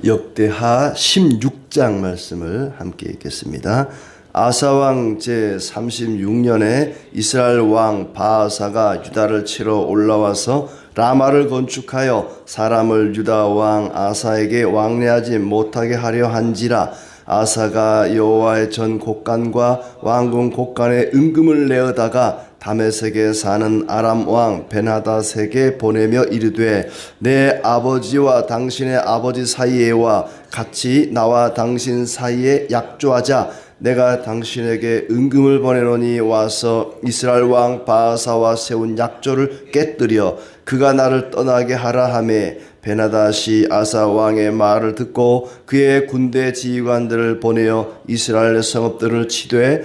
역대하 16장 말씀을 함께 읽겠습니다. 아사왕 제36년에 이스라엘 왕 바아사가 유다를 치러 올라와서 라마를 건축하여 사람을 유다 왕 아사에게 왕래하지 못하게 하려 한지라. 아사가 여호와의 전 곡간과 왕궁 곡간에 은금을 내어다가 다메섹에 사는 아람 왕 벤하닷에게 보내며 이르되, 내 아버지와 당신의 아버지 사이에와 같이 나와 당신 사이에 약조하자. 내가 당신에게 은금을 보내노니 와서 이스라엘 왕 바아사와 세운 약조를 깨뜨려 그가 나를 떠나게 하라 하매, 벤하닷이 아사 왕의 말을 듣고 그의 군대 지휘관들을 보내어 이스라엘 성읍들을 치되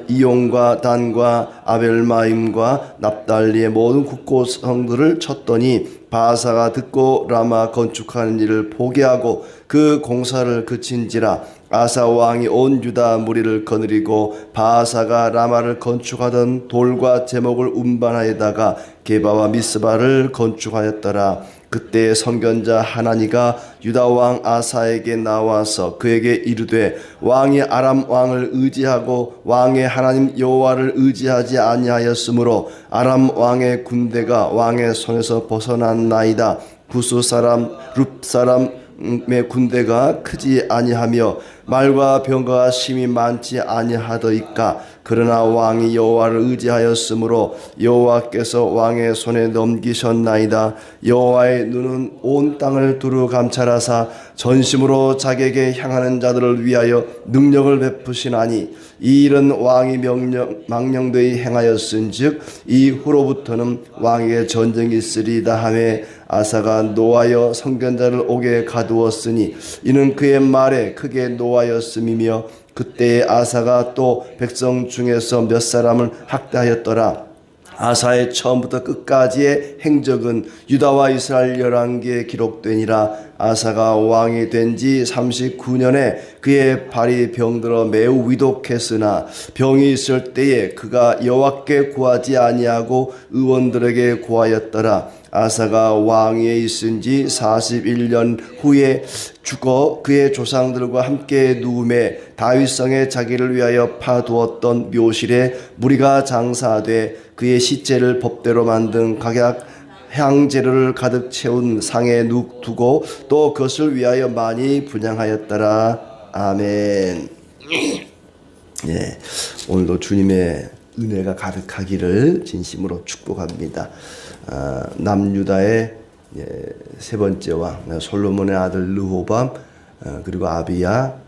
이용과 단과 아벨마임과 납달리의 모든 국고성들을 쳤더니, 바아사가 듣고 라마 건축하는 일을 포기하고 그 공사를 그친지라. 아사 왕이 온 유다 무리를 거느리고 바아사가 라마를 건축하던 돌과 제목을 운반하여다가 게바와 미스바를 건축하였더라. 그때 선견자 하나니가 유다 왕 아사에게 나와서 그에게 이르되, 왕이 아람 왕을 의지하고 왕의 하나님 여호와를 의지하지 아니하였으므로 아람 왕의 군대가 왕의 손에서 벗어났나이다. 구스 사람 룹 사람의 군대가 크지 아니하며 말과 병거가 심히 많지 아니하더이까. 그러나 왕이 여호와를 의지하였으므로 여호와께서 왕의 손에 넘기셨나이다. 여호와의 눈은 온 땅을 두루 감찰하사 전심으로 자기에게 향하는 자들을 위하여 능력을 베푸시나니, 이 일은 왕이 망령되이 행하였은즉 이후로부터는 왕에게 전쟁이 있으리이다 하매, 아사가 노하여 선견자를 옥에 가두었으니 이는 그의 말에 크게 노하였음이며, 그때에 아사가 또 백성 중에서 몇 사람을 학대하였더라. 아사의 처음부터 끝까지의 행적은 유다와 이스라엘 열왕기에 기록되니라. 아사가 왕이 된 지 39년에 그의 발이 병들어 매우 위독했으나 병이 있을 때에 그가 여호와께 구하지 아니하고 의원들에게 구하였더라. 아사가 왕위에 있은 지 41년 후에 죽어 그의 조상들과 함께 누움에 다윗성에 자기를 위하여 파두었던 묘실에 무리가 장사돼 그의 시체를 법대로 만든 각약 향재료를 가득 채운 상에 두고 또 그것을 위하여 많이 분향하였더라. 아멘. 예, 오늘도 주님의 은혜가 가득하기를 진심으로 축복합니다. 남유다의 세 번째 왕 솔로몬의 아들 르호밤, 그리고 아비야,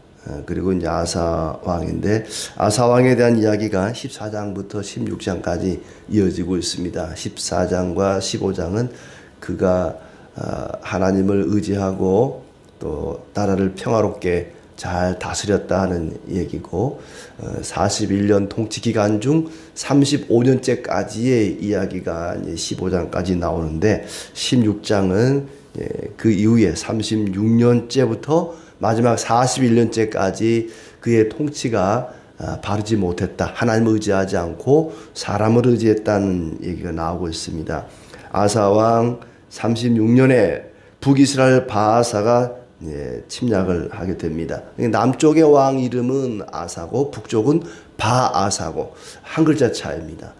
그리고 이제 아사 왕인데, 아사 왕에 대한 이야기가 14장부터 16장까지 이어지고 있습니다. 14장과 15장은 그가 하나님을 의지하고 또 나라를 평화롭게 잘 다스렸다 하는 얘기고, 41년 통치 기간 중 35년째까지의 이야기가 이제 15장까지 나오는데, 16장은 그 이후에 36년째부터 마지막 41년째까지 그의 통치가 바르지 못했다, 하나님을 의지하지 않고 사람을 의지했다는 얘기가 나오고 있습니다. 아사 왕 36년에 북이스라엘 바아사가 침략을 하게 됩니다. 남쪽의 왕 이름은 아사고 북쪽은 바아사고 한 글자 차이입니다.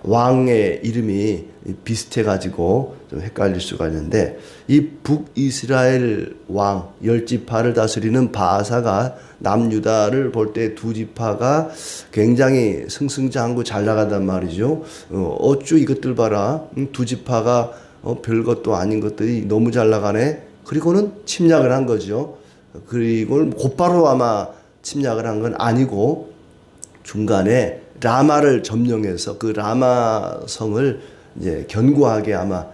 왕의 이름이 비슷해가지고 좀 헷갈릴 수가 있는데, 이 북이스라엘 왕 10지파를 다스리는 바아사가 남유다를 볼 때 두 지파가 굉장히 승승장구 잘 나가단 말이죠. 어쭈 이것들 봐라, 두 지파가 별것도 아닌 것들이 너무 잘 나가네. 그리고는 침략을 한 거죠. 그리고 곧바로 아마 침략을 한 건 아니고 중간에 라마를 점령해서 그 라마 성을 이제 견고하게 아마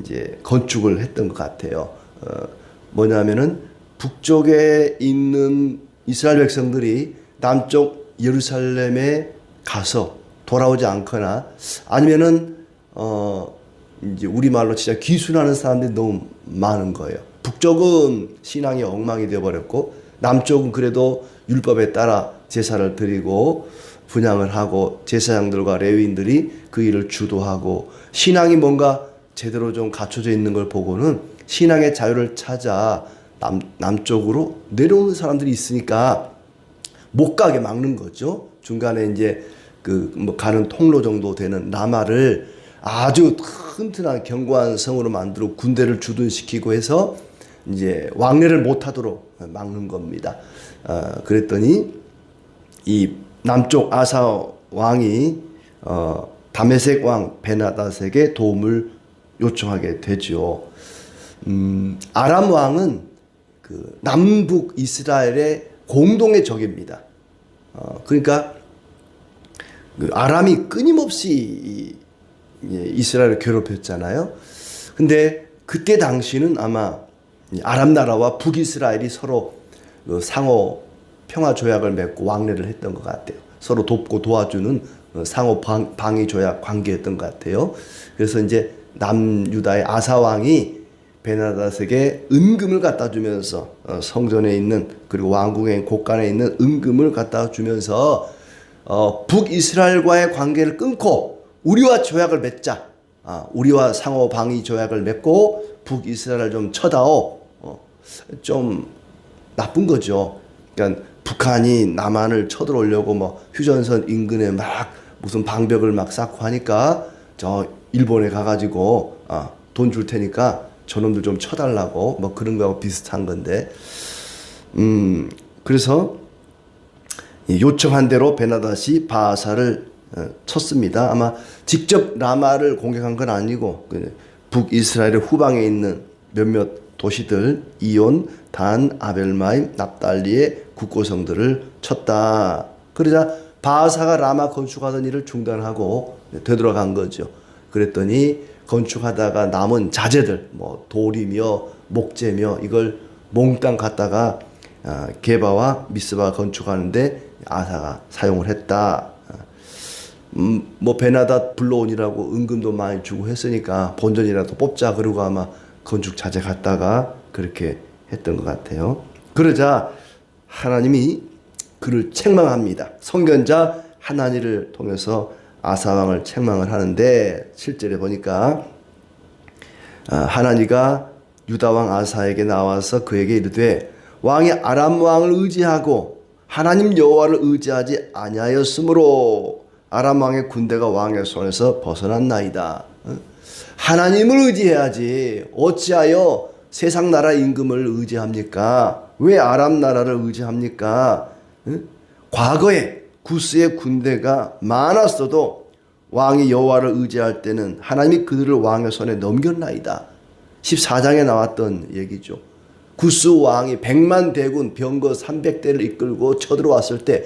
이제 건축을 했던 것 같아요. 뭐냐면은 북쪽에 있는 이스라엘 백성들이 남쪽 예루살렘에 가서 돌아오지 않거나, 아니면은 이제 우리말로 진짜 귀순하는 사람들이 너무 많은 거예요. 북쪽은 신앙이 엉망이 되어버렸고, 남쪽은 그래도 율법에 따라 제사를 드리고 분향을 하고 제사장들과 레위인들이 그 일을 주도하고, 신앙이 뭔가 제대로 좀 갖춰져 있는 걸 보고는 신앙의 자유를 찾아 남쪽으로 내려오는 사람들이 있으니까 못 가게 막는 거죠. 중간에 이제 그 뭐 가는 통로 정도 되는 라마를 아주 튼튼한 견고한 성으로 만들어 군대를 주둔시키고 해서 이제 왕래를 못하도록 막는 겁니다. 그랬더니 이 남쪽 아사 왕이 다메섹 왕 베나닷에게 도움을 요청하게 되죠. 아람 왕은 그 남북 이스라엘의 공동의 적입니다. 그러니까 그 아람이 끊임없이 이스라엘을 괴롭혔잖아요. 근데 그때 당시는 아마 아람 나라와 북이스라엘이 서로 그 상호 평화 조약을 맺고 왕래를 했던 것 같아요. 서로 돕고 도와주는 상호 방위 조약 관계였던 것 같아요. 그래서 이제 남유다의 아사 왕이 베나닷에게 은금을 갖다 주면서 성전에 있는 그리고 왕궁의 곳간에 있는 은금을 갖다 주면서 북이스라엘과의 관계를 끊고 우리와 조약을 맺자. 우리와 상호 방위 조약을 맺고 북이스라엘을 좀 쳐다오. 좀 나쁜 거죠. 그러니까 북한이 남한을 쳐들어오려고 뭐 휴전선 인근에 막 무슨 방벽을 막 쌓고 하니까 저 일본에 가가지고 돈 줄 테니까 저놈들 좀 쳐달라고 뭐 그런 거하고 비슷한 건데 그래서 요청한 대로 베나닷이 바하사를 쳤습니다. 아마 직접 라마를 공격한 건 아니고 북이스라엘 후방에 있는 몇몇 도시들 이온, 단, 아벨마임, 납달리의 국고성들을 쳤다. 그러자 바하사가 라마 건축하던 일을 중단하고 되돌아간 거죠. 그랬더니 건축하다가 남은 자재들 뭐 돌이며 목재며 이걸 몽땅 갖다가 게바와 미스바 건축하는데 아사가 사용을 했다. 뭐 베나닷 불러온이라고 은금도 많이 주고 했으니까 본전이라도 뽑자 그러고 아마 건축 자재 갖다가 그렇게 했던 것 같아요. 그러자 하나님이 그를 책망합니다. 선견자 하나니를 통해서 아사 왕을 책망을 하는데 7절에 보니까 하나니가 유다 왕 아사에게 나와서 그에게 이르되 왕이 아람 왕을 의지하고 하나님 여호와를 의지하지 아니하였으므로 아람 왕의 군대가 왕의 손에서 벗어났나이다. 하나님을 의지해야지 어찌하여 세상 나라 임금을 의지합니까? 왜 아람 나라를 의지합니까? 과거에 구스의 군대가 많았어도 왕이 여호와를 의지할 때는 하나님이 그들을 왕의 손에 넘겼나이다. 14장에 나왔던 얘기죠. 구스 왕이 100만 대군 병거 300대를 이끌고 쳐들어왔을 때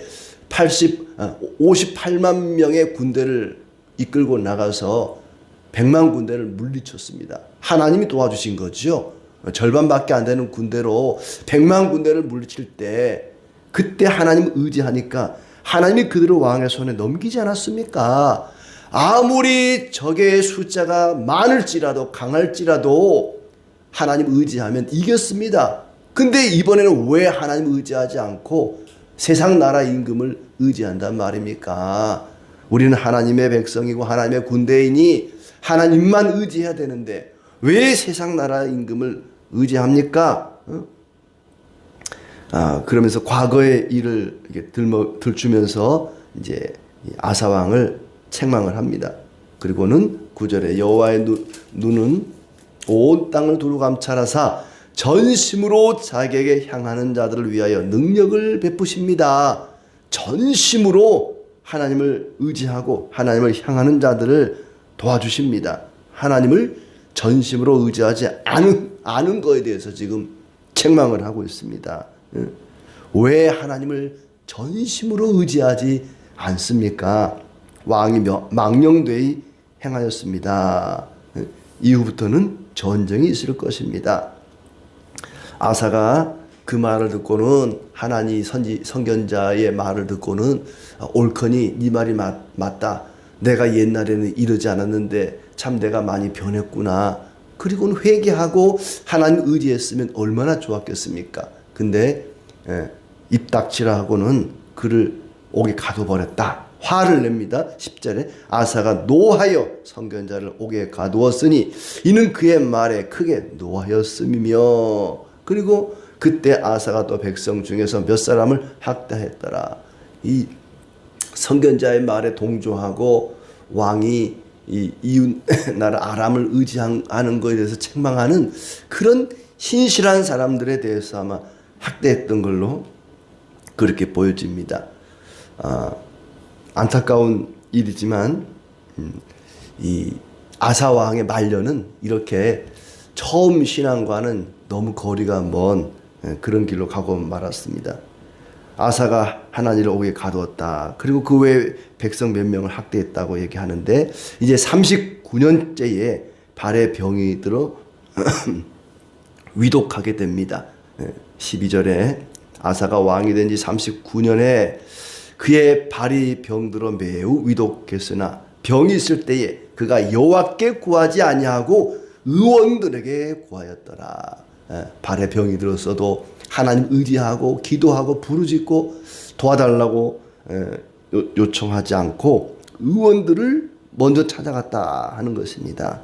58만 명의 군대를 이끌고 나가서 100만 군대를 물리쳤습니다. 하나님이 도와주신 거죠. 절반밖에 안 되는 군대로 100만 군대를 물리칠 때 그때 하나님을 의지하니까 하나님이 그들을 왕의 손에 넘기지 않았습니까? 아무리 적의 숫자가 많을지라도 강할지라도 하나님 의지하면 이겼습니다. 근데 이번에는 왜 하나님 의지하지 않고 세상 나라 임금을 의지한단 말입니까? 우리는 하나님의 백성이고 하나님의 군대이니 하나님만 의지해야 되는데 왜 세상 나라 임금을 의지합니까? 그러면서 과거의 일을 들추면서 이제 아사 왕을 책망을 합니다. 그리고는 9절에 여호와의 눈은 온 땅을 두루 감찰하사 전심으로 자기에게 향하는 자들을 위하여 능력을 베푸십니다. 전심으로 하나님을 의지하고 하나님을 향하는 자들을 도와주십니다. 하나님을 전심으로 의지하지 않은 거에 대해서 지금 책망을 하고 있습니다. 왜 하나님을 전심으로 의지하지 않습니까? 왕이 망령되이 행하였습니다. 이후부터는 전쟁이 있을 것입니다. 아사가 그 말을 듣고는 하나님 선견자의 말을 듣고는 옳거니 네 말이 맞다. 내가 옛날에는 이러지 않았는데 참 내가 많이 변했구나. 그리고는 회개하고 하나님 의지했으면 얼마나 좋았겠습니까? 근데 입 닥치라 하고는 그를 옥에 가둬버렸다. 화를 냅니다. 10절에 아사가 노하여 선견자를 옥에 가두었으니 이는 그의 말에 크게 노하였음이며 그리고 그때 아사가 또 백성 중에서 몇 사람을 학대했더라. 이 선견자의 말에 동조하고 왕이 이 이웃 나라 아람을 의지하는 것에 대해서 책망하는 그런 신실한 사람들에 대해서 아마 학대했던 걸로 그렇게 보여집니다. 안타까운 일이지만 이 아사 왕의 말년은 이렇게 처음 신앙과는 너무 거리가 먼 그런 길로 가고 말았습니다. 아사가 하나님을 옥에 가두었다. 그리고 그 외에 백성 몇 명을 학대했다고 얘기하는데 이제 39년째에 발에 병이 들어 위독하게 됩니다. 12절에 아사가 왕이 된 지 39년에 그의 발이 병들어 매우 위독했으나 병이 있을 때에 그가 여호와께 구하지 아니하고 의원들에게 구하였더라. 발에 병이 들었어도 하나님 의지하고 기도하고 부르짖고 도와달라고 요청하지 않고 의원들을 먼저 찾아갔다 하는 것입니다.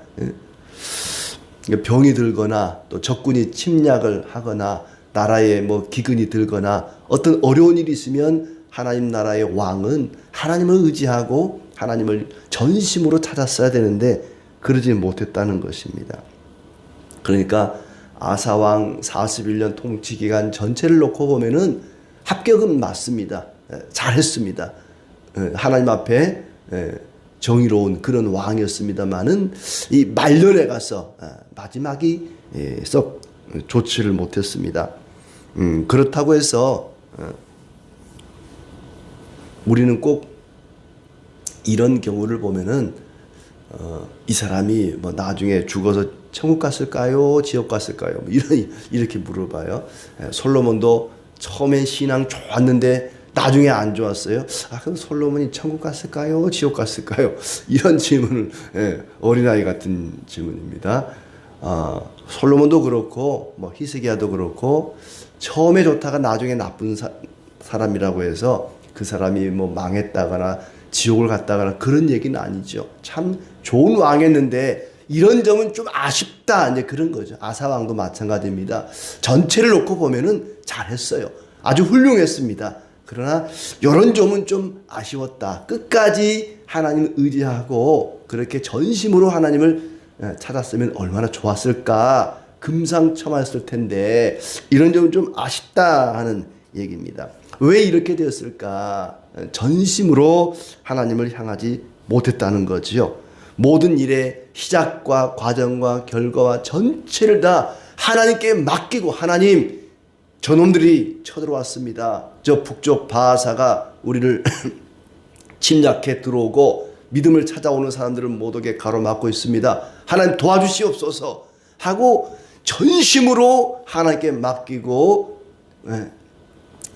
병이 들거나 또 적군이 침략을 하거나 나라에 뭐 기근이 들거나 어떤 어려운 일이 있으면 하나님 나라의 왕은 하나님을 의지하고 하나님을 전심으로 찾았어야 되는데 그러지 못했다는 것입니다. 그러니까 아사왕 41년 통치 기간 전체를 놓고 보면은 합격은 맞습니다. 잘했습니다. 하나님 앞에 정의로운 그런 왕이었습니다만은 이 말년에 가서 마지막이 썩 좋지를 못했습니다. 그렇다고 해서 우리는 꼭 이런 경우를 보면은 이 사람이 뭐 나중에 죽어서 천국 갔을까요? 지옥 갔을까요? 뭐 이렇게 물어봐요. 솔로몬도 처음엔 신앙 좋았는데 나중에 안 좋았어요. 그럼 솔로몬이 천국 갔을까요? 지옥 갔을까요? 이런 질문을 어린아이 같은 질문입니다. 솔로몬도 그렇고 뭐 히스기야도 그렇고 처음에 좋다가 나중에 나쁜 사람이라고 해서 그 사람이 뭐 망했다거나 지옥을 갔다거나 그런 얘기는 아니죠. 참 좋은 왕이었는데 이런 점은 좀 아쉽다 이제 그런 거죠. 아사 왕도 마찬가지입니다. 전체를 놓고 보면은 잘했어요. 아주 훌륭했습니다. 그러나 이런 점은 좀 아쉬웠다. 끝까지 하나님을 의지하고 그렇게 전심으로 하나님을 찾았으면 얼마나 좋았을까. 금상첨화였을 텐데 이런 점은 좀 아쉽다 하는 얘기입니다. 왜 이렇게 되었을까? 전심으로 하나님을 향하지 못했다는 거지요. 모든 일의 시작과 과정과 결과와 전체를 다 하나님께 맡기고 하나님 저놈들이 쳐들어왔습니다. 저 북쪽 바하사가 우리를 침략해 들어오고 믿음을 찾아오는 사람들을 못 오게 가로막고 있습니다. 하나님 도와주시옵소서 하고 전심으로 하나님께 맡기고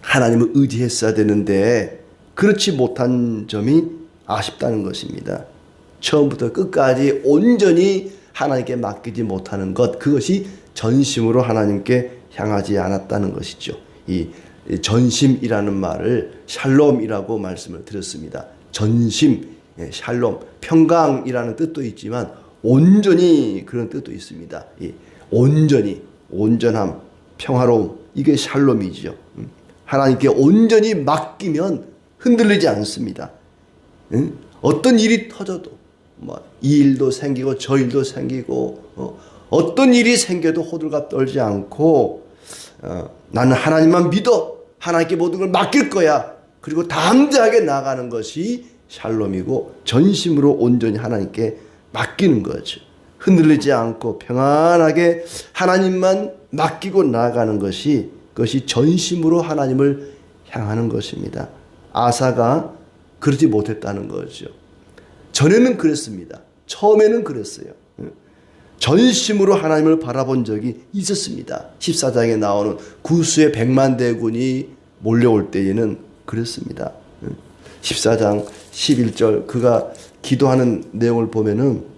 하나님을 의지했어야 되는데 그렇지 못한 점이 아쉽다는 것입니다. 처음부터 끝까지 온전히 하나님께 맡기지 못하는 것, 그것이 전심으로 하나님께 향하지 않았다는 것이죠. 이 전심이라는 말을 샬롬이라고 말씀을 드렸습니다. 전심, 샬롬, 평강이라는 뜻도 있지만 온전히 그런 뜻도 있습니다. 온전히, 온전함, 평화로움, 이게 샬롬이죠. 하나님께 온전히 맡기면 흔들리지 않습니다. 어떤 일이 터져도 이 일도 생기고 저 일도 생기고 어떤 일이 생겨도 호들갑 떨지 않고 나는 하나님만 믿어 하나님께 모든 걸 맡길 거야. 그리고 담대하게 나가는 것이 샬롬이고 전심으로 온전히 하나님께 맡기는 거죠. 흔들리지 않고 평안하게 하나님만 맡기고 나아가는 것이 그것이 전심으로 하나님을 향하는 것입니다. 아사가 그러지 못했다는 거죠. 전에는 그랬습니다. 처음에는 그랬어요. 전심으로 하나님을 바라본 적이 있었습니다. 14장에 나오는 구수의 100만 대군이 몰려올 때에는 그랬습니다. 14장 11절 그가 기도하는 내용을 보면은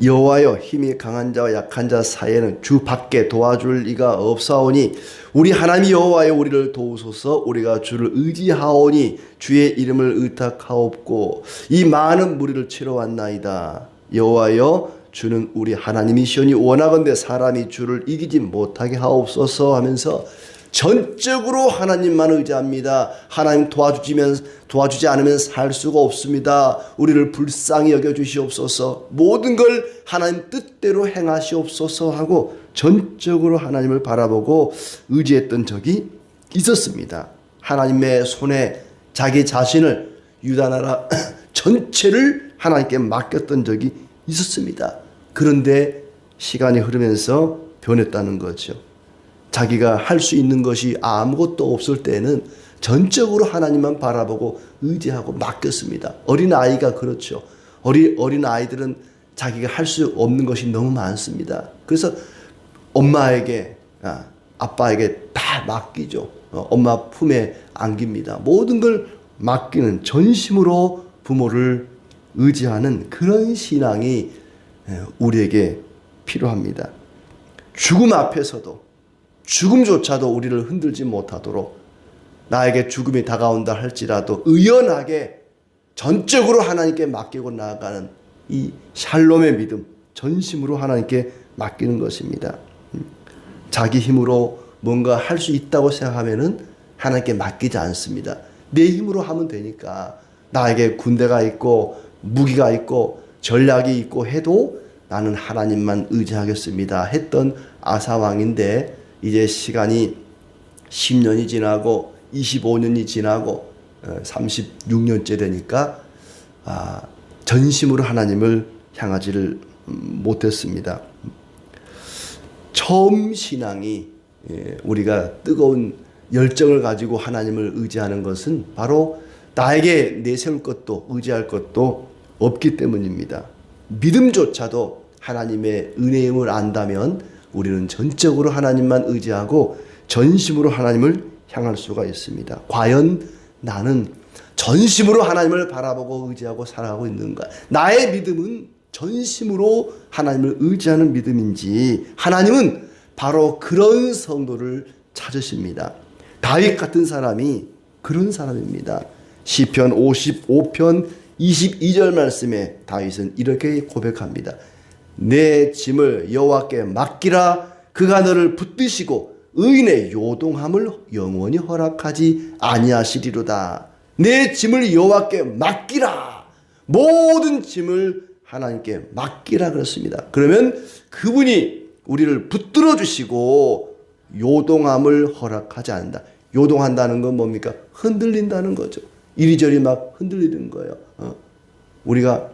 여호와여 힘이 강한 자와 약한 자 사이에는 주 밖에 도와줄 이가 없사오니 우리 하나님 여호와여 우리를 도우소서. 우리가 주를 의지하오니 주의 이름을 의탁하옵고 이 많은 무리를 치러 왔나이다. 여호와여 주는 우리 하나님이시오니 원하건대 사람이 주를 이기지 못하게 하옵소서 하면서 전적으로 하나님만 의지합니다. 하나님 도와주지 않으면 살 수가 없습니다. 우리를 불쌍히 여겨주시옵소서. 모든 걸 하나님 뜻대로 행하시옵소서 하고 전적으로 하나님을 바라보고 의지했던 적이 있었습니다. 하나님의 손에 자기 자신을 유다 나라 전체를 하나님께 맡겼던 적이 있었습니다. 그런데 시간이 흐르면서 변했다는 거죠. 자기가 할 수 있는 것이 아무것도 없을 때는 전적으로 하나님만 바라보고 의지하고 맡겼습니다. 어린아이가 그렇죠. 어린아이들은 자기가 할 수 없는 것이 너무 많습니다. 그래서 엄마에게, 아빠에게 다 맡기죠. 엄마 품에 안깁니다. 모든 걸 맡기는 전심으로 부모를 의지하는 그런 신앙이 우리에게 필요합니다. 죽음 앞에서도 죽음조차도 우리를 흔들지 못하도록 나에게 죽음이 다가온다 할지라도 의연하게 전적으로 하나님께 맡기고 나아가는 이 샬롬의 믿음, 전심으로 하나님께 맡기는 것입니다. 자기 힘으로 뭔가 할 수 있다고 생각하면은 하나님께 맡기지 않습니다. 내 힘으로 하면 되니까 나에게 군대가 있고 무기가 있고 전략이 있고 해도 나는 하나님만 의지하겠습니다 했던 아사왕인데 이제 시간이 10년이 지나고 25년이 지나고 36년째 되니까 전심으로 하나님을 향하지를 못했습니다. 처음 신앙이 우리가 뜨거운 열정을 가지고 하나님을 의지하는 것은 바로 나에게 내세울 것도 의지할 것도 없기 때문입니다. 믿음조차도 하나님의 은혜임을 안다면 우리는 전적으로 하나님만 의지하고 전심으로 하나님을 향할 수가 있습니다. 과연 나는 전심으로 하나님을 바라보고 의지하고 살아가고 있는가? 나의 믿음은 전심으로 하나님을 의지하는 믿음인지 하나님은 바로 그런 성도를 찾으십니다. 다윗 같은 사람이 그런 사람입니다. 시편 55편 22절 말씀에 다윗은 이렇게 고백합니다. 내 짐을 여호와께 맡기라. 그가 너를 붙드시고 의인의 요동함을 영원히 허락하지 아니하시리로다. 내 짐을 여호와께 맡기라. 모든 짐을 하나님께 맡기라 그랬습니다. 그러면 그분이 우리를 붙들어 주시고 요동함을 허락하지 않는다. 요동한다는 건 뭡니까? 흔들린다는 거죠. 이리저리 막 흔들리는 거예요. 우리가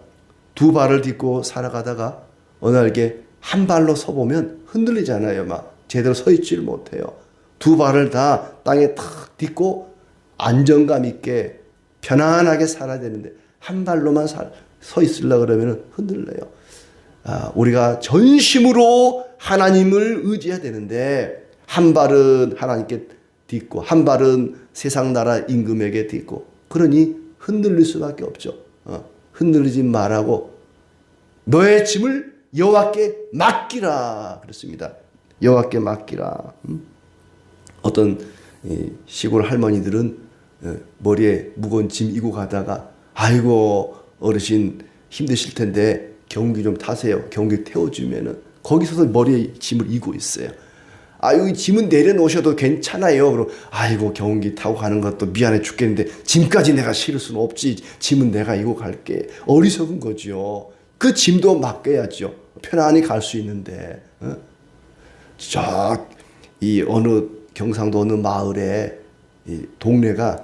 두 발을 딛고 살아가다가 어느 날 이렇게 한 발로 서보면 흔들리잖아요. 막 제대로 서 있지를 못해요. 두 발을 다 땅에 탁 딛고 안정감 있게 편안하게 살아야 되는데 한 발로만 서 있으려고 그러면 흔들려요. 우리가 전심으로 하나님을 의지해야 되는데 한 발은 하나님께 딛고 한 발은 세상 나라 임금에게 딛고 그러니 흔들릴 수밖에 없죠. 흔들리지 말라고 너의 짐을 여호와께 맡기라 그랬습니다. 여호와께 맡기라. 어떤 시골 할머니들은 머리에 무거운 짐 이고 가다가 아이고 어르신 힘드실 텐데 경운기 좀 타세요. 경운기 태워주면은 거기서도 머리에 짐을 이고 있어요. 여기 짐은 내려놓으셔도 괜찮아요. 그럼 아이고 경운기 타고 가는 것도 미안해 죽겠는데 짐까지 내가 실을 수는 없지. 짐은 내가 이고 갈게. 어리석은 거죠. 그 짐도 맡겨야죠. 편안히 갈 수 있는데. 이 어느 경상도 어느 마을에 이 동네가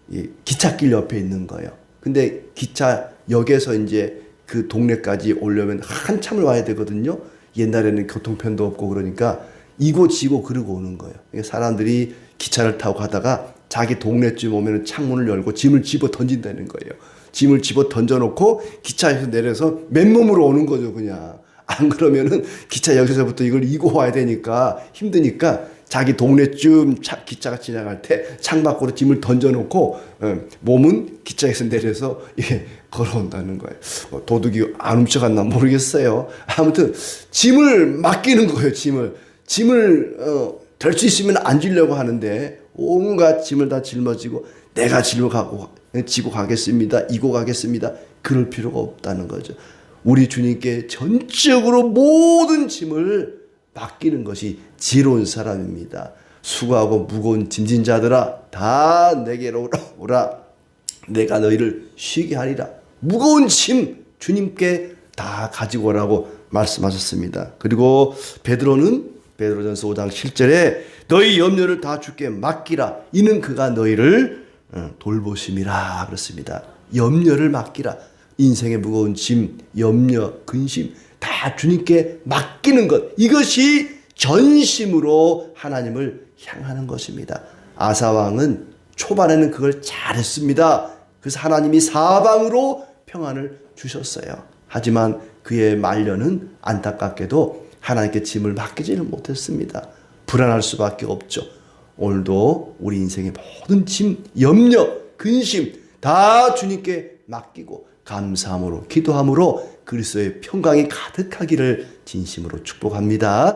이 기찻길 옆에 있는 거예요. 근데 기차역에서 이제 그 동네까지 오려면 한참을 와야 되거든요. 옛날에는 교통편도 없고 그러니까 이고 지고 그러고 오는 거예요. 사람들이 기차를 타고 가다가 자기 동네쯤 오면 창문을 열고 짐을 집어 던진다는 거예요. 짐을 집어 던져놓고 기차에서 내려서 맨몸으로 오는 거죠, 그냥. 안 그러면은 기차역에서부터 이걸 이고 와야 되니까 힘드니까 자기 동네쯤 기차가 지나갈 때 창밖으로 짐을 던져놓고 몸은 기차에서 내려서 걸어온다는 거예요. 도둑이 안 훔쳐갔나 모르겠어요. 아무튼 짐을 맡기는 거예요. 짐을 될 수 있으면 안 지려고 하는데 온갖 짐을 다 짊어지고 내가 지고 가겠습니다. 이고 가겠습니다. 그럴 필요가 없다는 거죠. 우리 주님께 전적으로 모든 짐을 맡기는 것이 지혜로운 사람입니다. 수고하고 무거운 짐진 자들아 다 내게로 오라. 내가 너희를 쉬게 하리라. 무거운 짐 주님께 다 가지고 오라고 말씀하셨습니다. 그리고 베드로전서 5장 7절에 너희 염려를 다 주께 맡기라. 이는 그가 너희를 돌보심이라 그렇습니다. 염려를 맡기라. 인생의 무거운 짐, 염려, 근심 다 주님께 맡기는 것. 이것이 전심으로 하나님을 향하는 것입니다. 아사왕은 초반에는 그걸 잘했습니다. 그래서 하나님이 사방으로 평안을 주셨어요. 하지만 그의 말년은 안타깝게도 하나님께 짐을 맡기지는 못했습니다. 불안할 수밖에 없죠. 오늘도 우리 인생의 모든 짐, 염려, 근심 다 주님께 맡기고 감사함으로 기도함으로 그리스도의 평강이 가득하기를 진심으로 축복합니다.